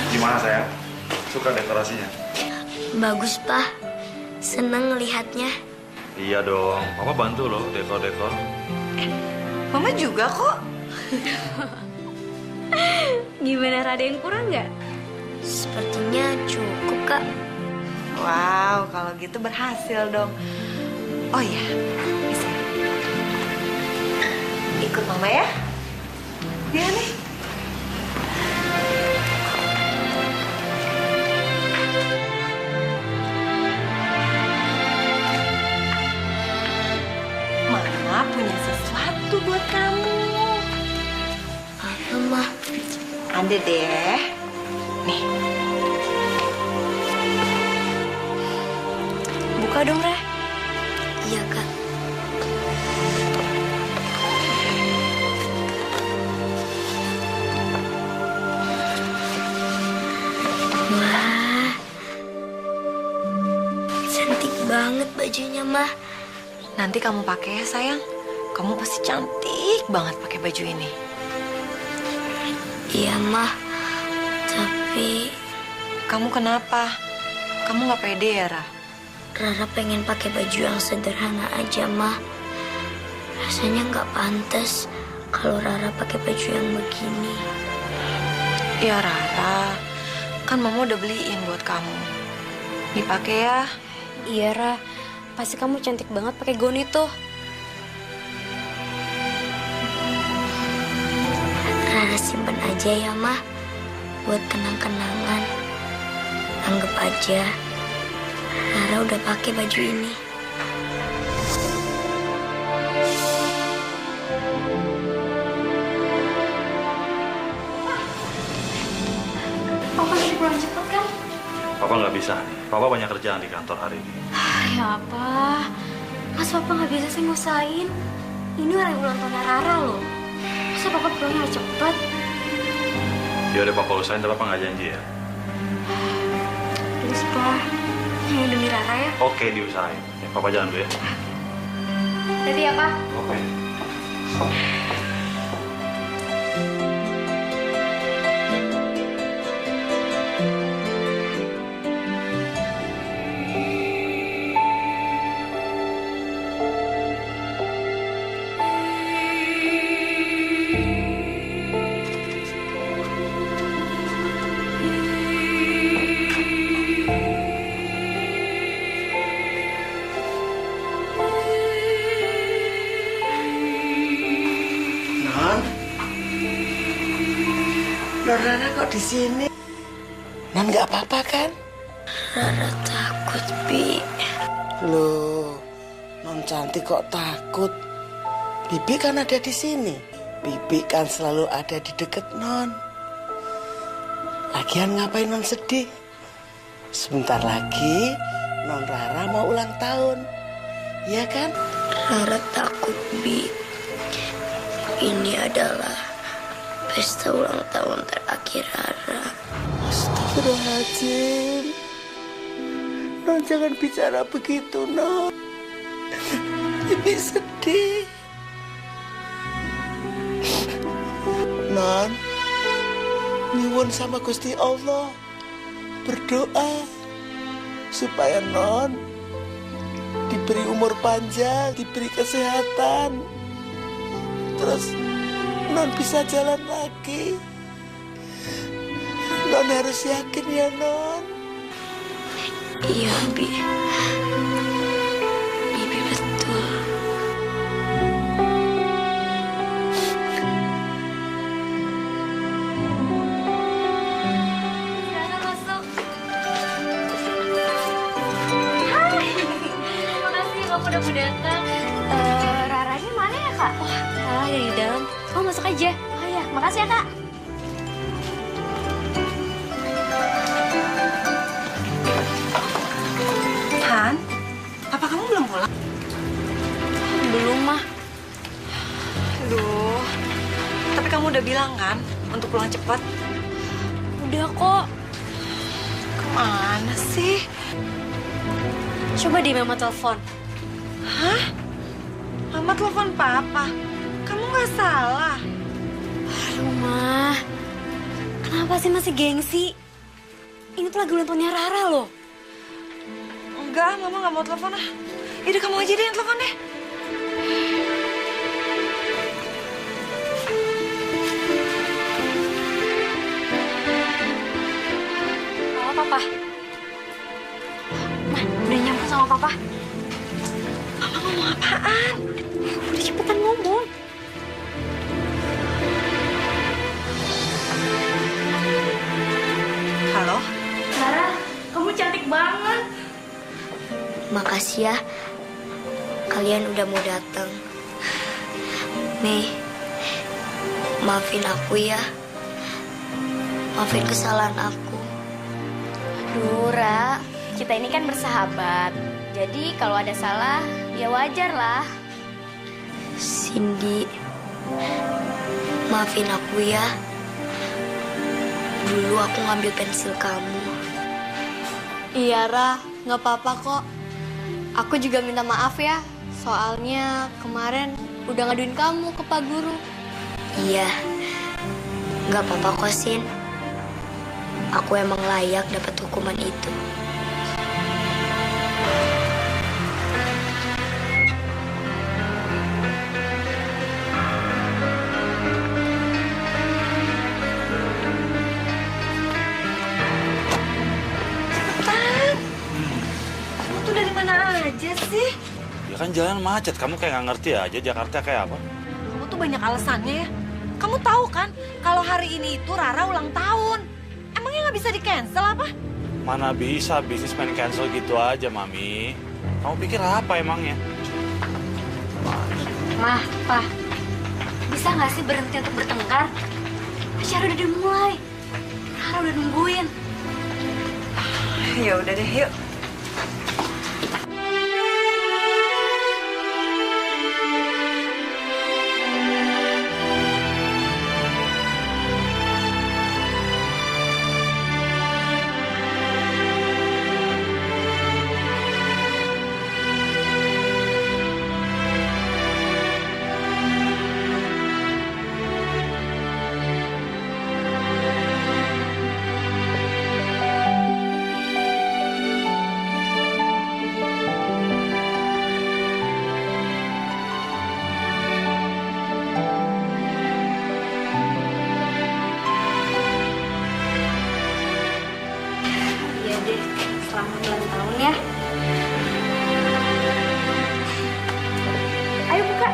Gimana sayang? Suka dekorasinya? Bagus, Pak. Seneng ngelihatnya. Iya dong, Papa bantu loh dekor-dekor. Mama juga kok. Gimana, Ra? Ada yang kurang nggak? Sepertinya cukup, Kak. Wow, kalau gitu berhasil dong. Oh iya, bisa. Ikut Mama ya. Dia nih. Mama punya sesuatu buat kamu. Apa, Mah? Ada deh. Nih. Buka dong, Ra. Iya, Kak. Wah. Cantik banget bajunya, Mah. Nanti kamu pakai ya, sayang. Kamu pasti cantik banget pakai baju ini. Iya, Mah. Tapi Kamu kenapa? Kamu nggak pede ya, Ra? Rara pengen pakai baju yang sederhana aja, Mah. Rasanya nggak pantas kalau Rara pakai baju yang begini. Ya, Rara. Kan Mama udah beliin buat kamu. Dipakai ya. Iya, Ra. Pasti kamu cantik banget pakai gaun itu. Rara simpen aja ya, Mah. Buat kenang-kenangan. Anggap aja Rara udah pakai baju ini. Papa jadi pulang cepet kan? Papa nggak bisa. Papa banyak kerjaan di kantor hari ini. Ya apa? Mas Papa nggak bisa sih ngusahain. Ini orang ulang tahunnya Rara loh. Masa Papa pulangnya harus cepet? Ya udah Papa usahain, tapi Papa nggak janji ya. Please, Pak. Yang demi Rara ya. Oke, diusahain. Ya, Papa jalan dulu ya. Jadi ya, Pak? Oke. Non Rara kok di sini? Non nggak apa-apa kan? Rara takut, Bi. Loh, Non cantik kok takut? Bibi kan ada di sini. Bibi kan selalu ada di deket Non. Lagian ngapain Non sedih? Sebentar lagi Non Rara mau ulang tahun. Iya kan? Rara takut, Bi. Ini adalah pesta ulang tahun terakhir Rara. Astagfirullahaladzim. Non jangan bicara begitu, Non. Bibi sedih. Non, nyuwun sama Gusti Allah, berdoa supaya Non diberi umur panjang, diberi kesehatan, terus Non bisa jalan lagi. Non harus yakin ya, Non. Iya, Bi. Bibi betul. Silakan masuk. Hai. Terima kasih kamu udah datang. Raranya mana ya, Kak? Wah, Rara ada di dalam. Kamu masuk aja. Oh iya, makasih ya, Kak. Han, papa kamu belum pulang? Belum, Mah. Aduh, tapi kamu udah bilang kan untuk pulang cepat? Udah kok. Kemana sih? Coba deh Mama telepon. Hah? Mama telepon papa? Kamu nggak salah. Aduh, Mah. Kenapa sih masih gengsi? Ini tuh lagi ulang tahunnya Rara loh. Enggak, Mama nggak mau telepon ah. Yaudah kamu aja deh yang telepon deh. Halo, Papa. Nah, udah nyambung sama Papa. Mama ngomong apaan? Udah cepetan ngomong. Halo? Rara, kamu cantik banget. Makasih ya, kalian udah mau datang. Mei, maafin aku ya. Maafin kesalahan aku. Aduh, Ra, kita ini kan bersahabat. Jadi kalau ada salah, ya wajar lah. Cindy, maafin aku ya. Dulu aku ngambil pensil kamu. Iya, Ra. Nggak apa-apa kok. Aku juga minta maaf ya. Soalnya kemarin udah ngaduin kamu ke Pak Guru. Iya, nggak apa-apa kok, Sin. Aku emang layak dapat hukuman itu. Kamu tuh dari mana aja sih? Ya kan jalan macet, kamu kayak nggak ngerti aja Jakarta kayak apa? Kamu tuh banyak alasannya ya. Kamu tahu kan kalau hari ini itu Rara ulang tahun. Emangnya nggak bisa di-cancel apa? Mana bisa bisnis main cancel gitu aja, Mami. Kamu pikir apa emangnya? Mah, Pak. Bisa nggak sih berhenti untuk bertengkar? Acara udah dimulai. Rara udah nungguin. Ya udah deh, yuk. Iya deh, selamat ulang tahun ya. Ayo buka.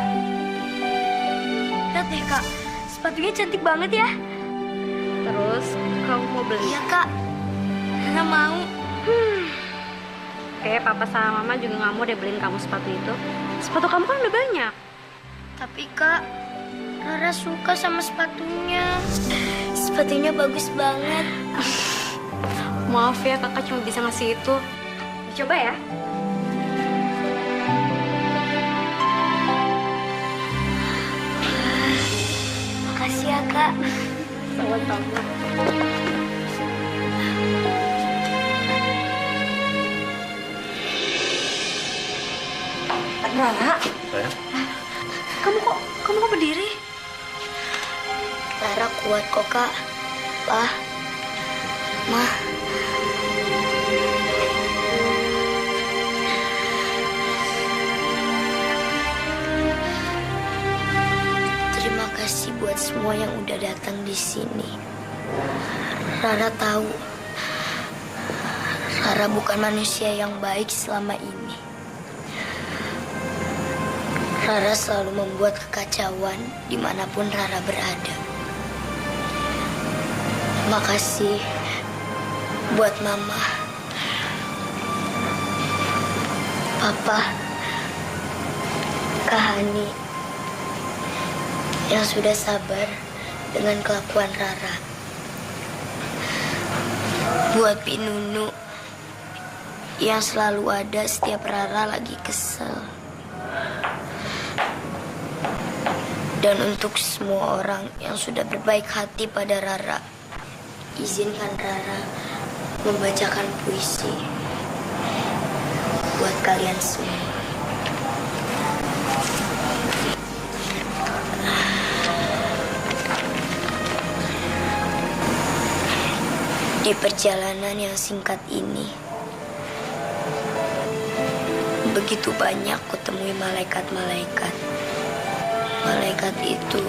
Lihat deh, Kak. Sepatunya cantik banget ya. Terus beli? Iya kak, Rara mau. Oke, papa sama mama juga nggak mau deh beliin kamu sepatu itu. Sepatu kamu kan udah banyak. Tapi kak, Rara suka sama sepatunya. Sepatunya bagus banget. Maaf ya, kakak cuma bisa ngasih itu. Coba ya. Makasih ya kak. Sama-sama. Rara, Sayang? kamu kok berdiri? Rara kuat kok kak. Pa, Ma. Terima kasih buat semua yang udah datang di sini. Rara tahu Rara bukan manusia yang baik selama ini. Rara selalu membuat kekacauan dimanapun Rara berada. Makasih buat Mama, Papa, Kak Hani yang sudah sabar dengan kelakuan Rara. Buat Pinunu yang selalu ada setiap Rara lagi kesel. Dan untuk semua orang yang sudah berbaik hati pada Rara, izinkan Rara membacakan puisi buat kalian semua. Di perjalanan yang singkat ini, begitu banyak kutemui malaikat-malaikat. Malaikat itu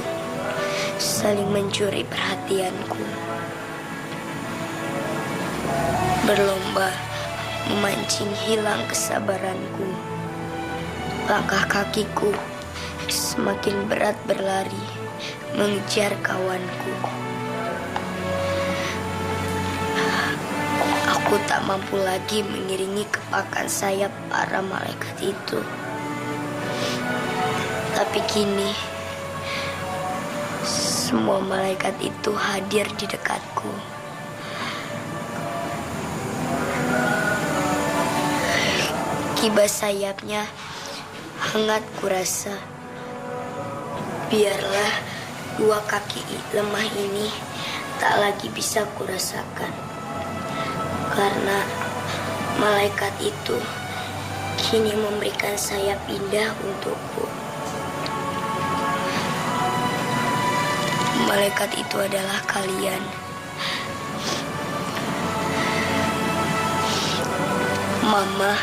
saling mencuri perhatianku, berlomba memancing hilang kesabaranku. Langkah kakiku semakin berat berlari mengejar kawanku. Aku tak mampu lagi mengiringi kepakan sayap para malaikat itu. Tapi kini, semua malaikat itu hadir di dekatku. Kibas sayapnya hangat kurasa. Biarlah dua kaki lemah ini tak lagi bisa kurasakan. Karena malaikat itu kini memberikan sayap indah untukku. Malaikat itu adalah kalian. Mama,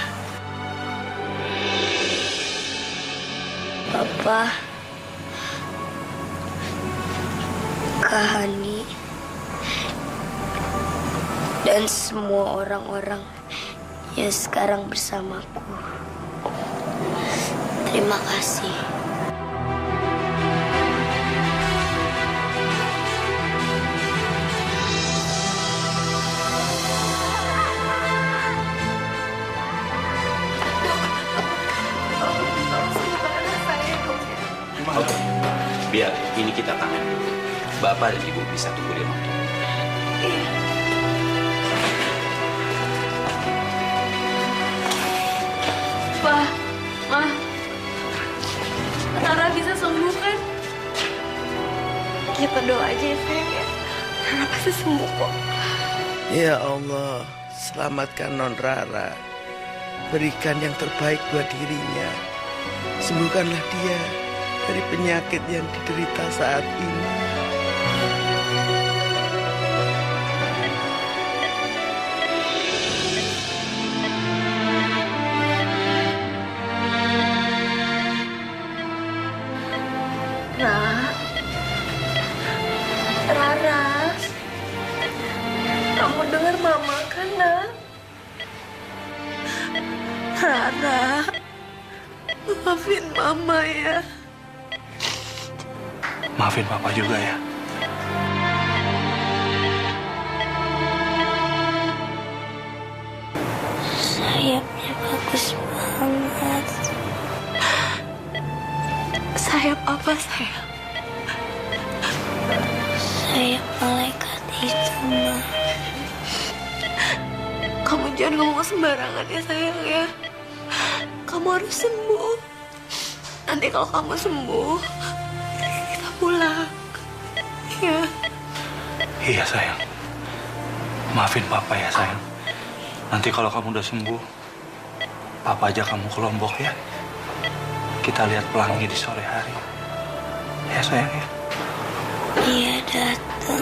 Papa, Kak Hani, dan semua orang-orang yang sekarang bersamaku. Terima kasih. Oke, biar ini kita tangan. Bapak dan Ibu bisa tunggu di ruang tunggu. Pa, Ma, Rara bisa sembuh kan? Kita doa aja ya sayang ya. Rara pasti sembuh kok. Ya Allah, selamatkan Non Rara. Berikan yang terbaik buat dirinya. Sembuhkanlah dia dari penyakit yang diderita saat ini. Rara, kamu dengar Mama kan, Nak? Rara, maafin Mama ya. Maafin Papa juga ya. Sayapnya bagus banget. Sayap apa, sayang? Sayap malaikat itu, Ma. Kamu jangan ngomong sembarangan ya, sayang ya. Kamu harus sembuh. Nanti kalau kamu sembuh, kita pulang. Ya. Iya sayang. Maafin papa ya sayang. Nanti kalau kamu udah sembuh, papa ajak kamu ke Lombok ya. Kita lihat pelangi di sore hari. Ya sayang ya. Dia datang.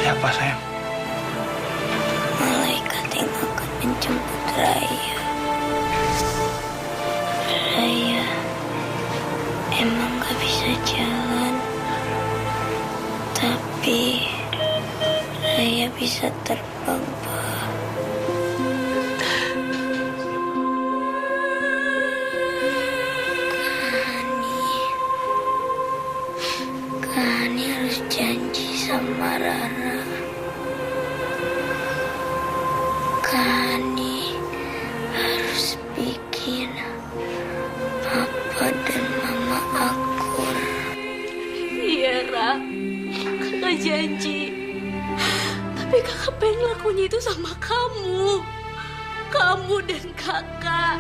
Siapa sayang? Malaikat yang akan menjemput Raya. Raya emang gak bisa jalan, tapi Raya bisa terbang, Pak. Kani harus janji sama Rara. Kani harus bikin Papa dan Mama akur. Iya, Ra. Kakak janji. Tapi kakak pengen lakunya itu sama kamu. Kamu dan kakak.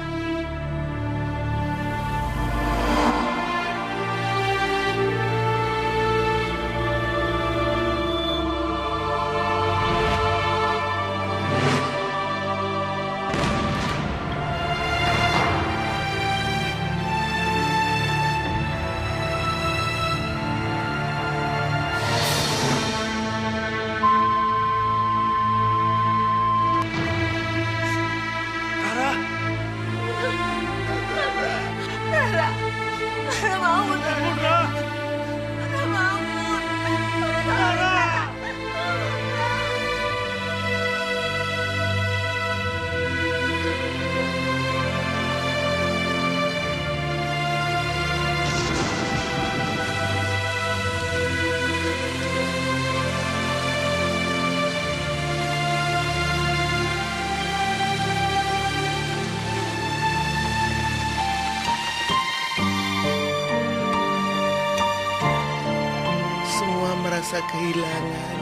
Merasa kehilangan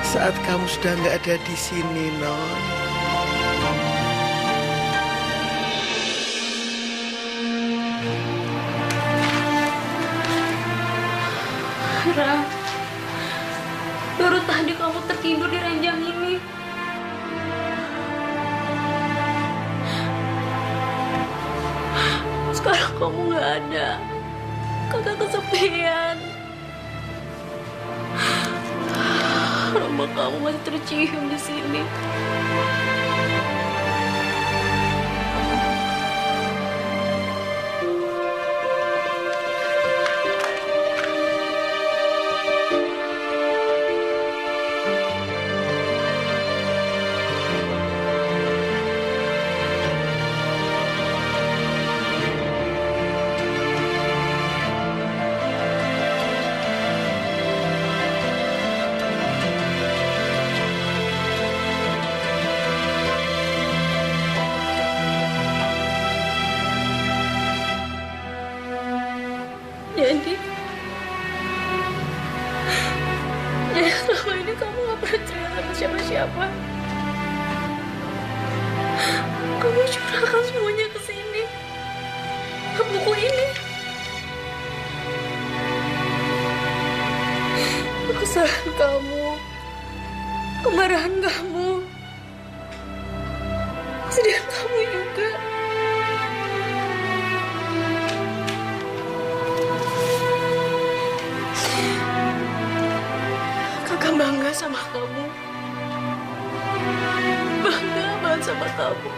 saat kamu sudah nggak ada di sini, Non. Ra, baru tadi kamu tertidur di ranjang ini. Sekarang kamu nggak ada. Kakak kesepian. Rumah kamu masih tercium di sini. Jadi selama ini kamu gak pernah cerita sama siapa-siapa. Kamu curahkan semuanya ke sini, ke buku ini. Kesalahan kamu, kemarahan kamu, kesedihan kamu juga. Kakak bangga sama kamu. Bangga banget sama kamu.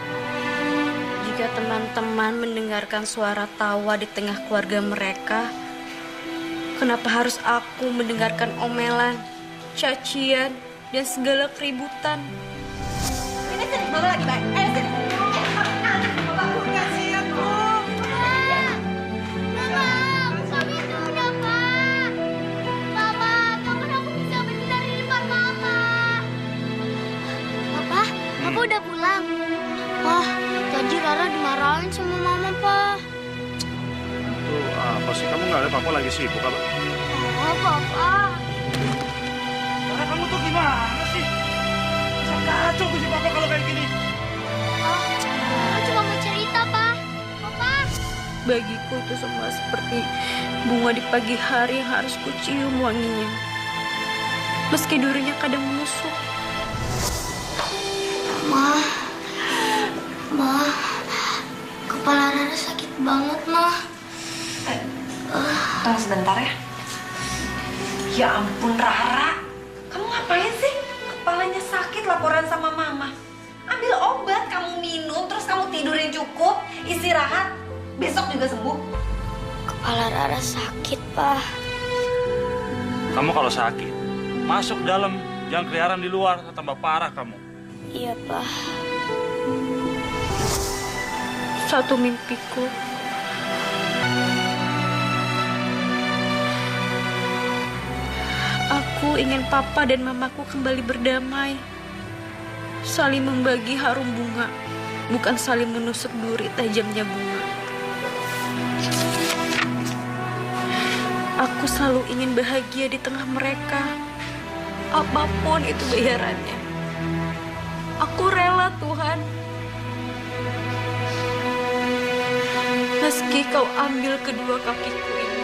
Jika teman-teman mendengarkan suara tawa di tengah keluarga mereka, kenapa harus aku mendengarkan omelan, cacian, dan segala keributan? Ini sini, Mama lagi baik. Ayo sini. Mama, kasihan, Bu. Papa udah pulang. sama mama, Pak. Tuh, apa sih? Kamu nggak ada papa lagi sibuk apa? Oh, Papa. Karena kamu tuh gimana sih? Bisa kacau tuh si papa kalau kayak gini. Aku cuma mau cerita, Pak. Papa. Bagiku itu semua seperti bunga di pagi hari yang harus kucium wanginya. Meski durinya kadang menusuk. Ma, kepala Rara sakit banget, Ma. Tunggu sebentar ya. Ya ampun Rara, kamu ngapain sih? Kepalanya sakit laporan sama mama. Ambil obat, kamu minum, terus kamu tidurin cukup, istirahat. Besok juga sembuh. Kepala Rara sakit, Pak. Kamu kalau sakit, masuk dalam, jangan keliaran di luar, tambah parah kamu. Iya, Pak. Satu mimpiku, aku ingin papa dan mamaku kembali berdamai, saling membagi harum bunga, bukan saling menusuk duri tajamnya bunga. Aku selalu ingin bahagia di tengah mereka, apapun itu bayarannya. Aku rela, Tuhan. Meski kau ambil kedua kakiku ini.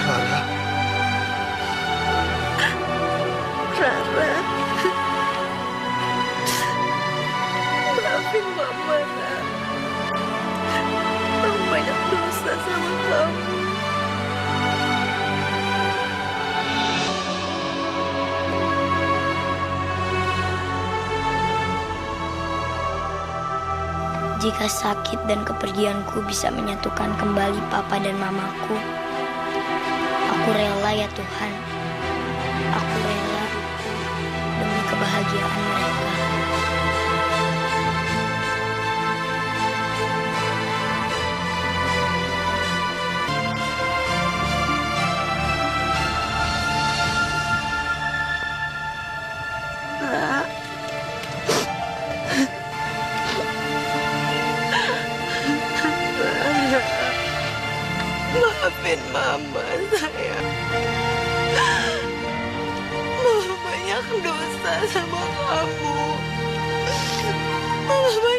Rara. Rara. Maafin Mama, Rara. Aku banyak dosa sama kamu. Jika sakit dan kepergianku bisa menyatukan kembali papa dan mamaku, aku rela ya Tuhan. Aku rela demi kebahagiaan mereka. Maafin Mama, sayang. Mama banyak dosa sama kamu. Mama